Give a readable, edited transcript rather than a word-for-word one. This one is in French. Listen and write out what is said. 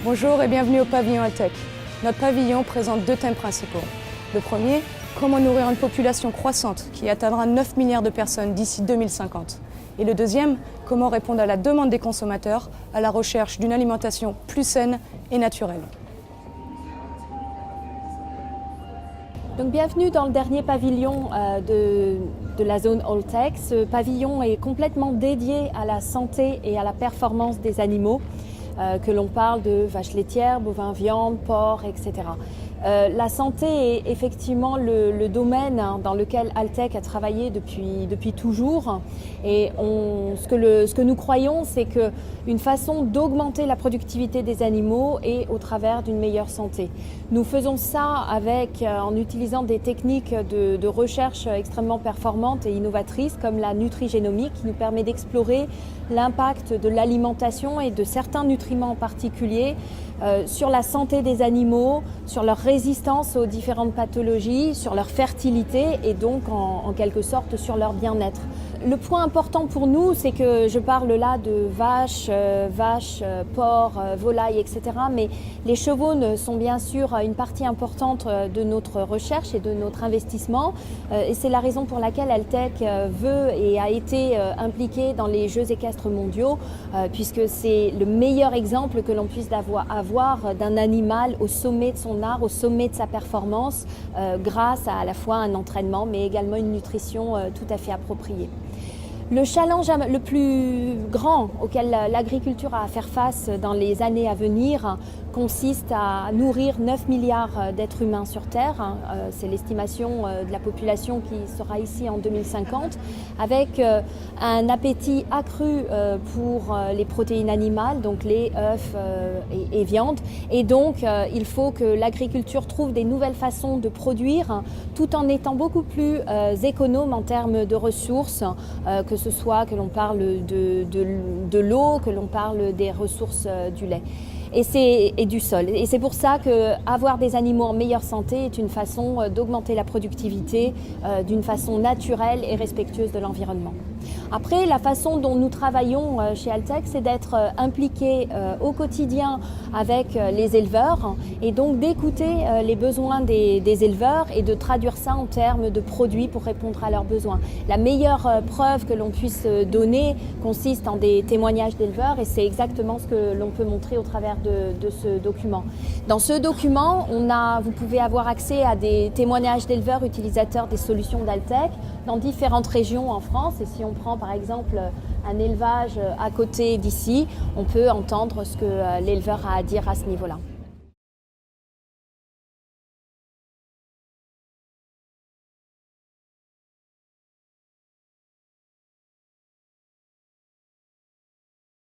Bonjour et bienvenue au pavillon Altec. Notre pavillon présente deux thèmes principaux. Le premier, comment nourrir une population croissante qui atteindra 9 milliards de personnes d'ici 2050. Et le deuxième, comment répondre à la demande des consommateurs à la recherche d'une alimentation plus saine et naturelle. Donc, bienvenue dans le dernier pavillon de la zone Altec. Ce pavillon est complètement dédié à la santé et à la performance des animaux, que l'on parle de vaches laitières, bovins viande, porc, etc. La santé est effectivement le domaine dans lequel Altec a travaillé depuis toujours. Et ce que nous croyons, c'est qu'une façon d'augmenter la productivité des animaux est au travers d'une meilleure santé. Nous faisons ça en utilisant des techniques de recherche extrêmement performantes et innovatrices comme la nutrigénomique qui nous permet d'explorer l'impact de l'alimentation et de certains nutriments en particulier sur la santé des animaux, sur leur résistance aux différentes pathologies, sur leur fertilité et donc en quelque sorte sur leur bien-être. Le point important pour nous, c'est que je parle là de vaches, porcs, volailles, etc. Mais les chevaux sont bien sûr une partie importante de notre recherche et de notre investissement. Et c'est la raison pour laquelle Altec veut et a été impliqué dans les Jeux équestres mondiaux, puisque c'est le meilleur exemple que l'on puisse avoir d'un animal au sommet de son art, au sommet de sa performance, grâce à la fois un entraînement, mais également une nutrition tout à fait appropriée. Le challenge le plus grand auquel l'agriculture a à faire face dans les années à venir consiste à nourrir 9 milliards d'êtres humains sur Terre. C'est l'estimation de la population qui sera ici en 2050, avec un appétit accru pour les protéines animales, donc lait, œufs et viande. Et donc, il faut que l'agriculture trouve des nouvelles façons de produire, tout en étant beaucoup plus économe en termes de ressources, que ce soit que l'on parle de l'eau, que l'on parle des ressources du lait et du sol. Et c'est pour ça qu'avoir des animaux en meilleure santé est une façon d'augmenter la productivité d'une façon naturelle et respectueuse de l'environnement. Après, la façon dont nous travaillons chez Altec, c'est d'être impliqués au quotidien avec les éleveurs et donc d'écouter les besoins des éleveurs et de traduire ça en termes de produits pour répondre à leurs besoins. La meilleure preuve que l'on puisse donner consiste en des témoignages d'éleveurs et c'est exactement ce que l'on peut montrer au travers de ce document. Dans ce document, vous pouvez avoir accès à des témoignages d'éleveurs utilisateurs des solutions d'Altec dans différentes régions en France. Et si on prend par exemple un élevage à côté d'ici, on peut entendre ce que l'éleveur a à dire à ce niveau-là.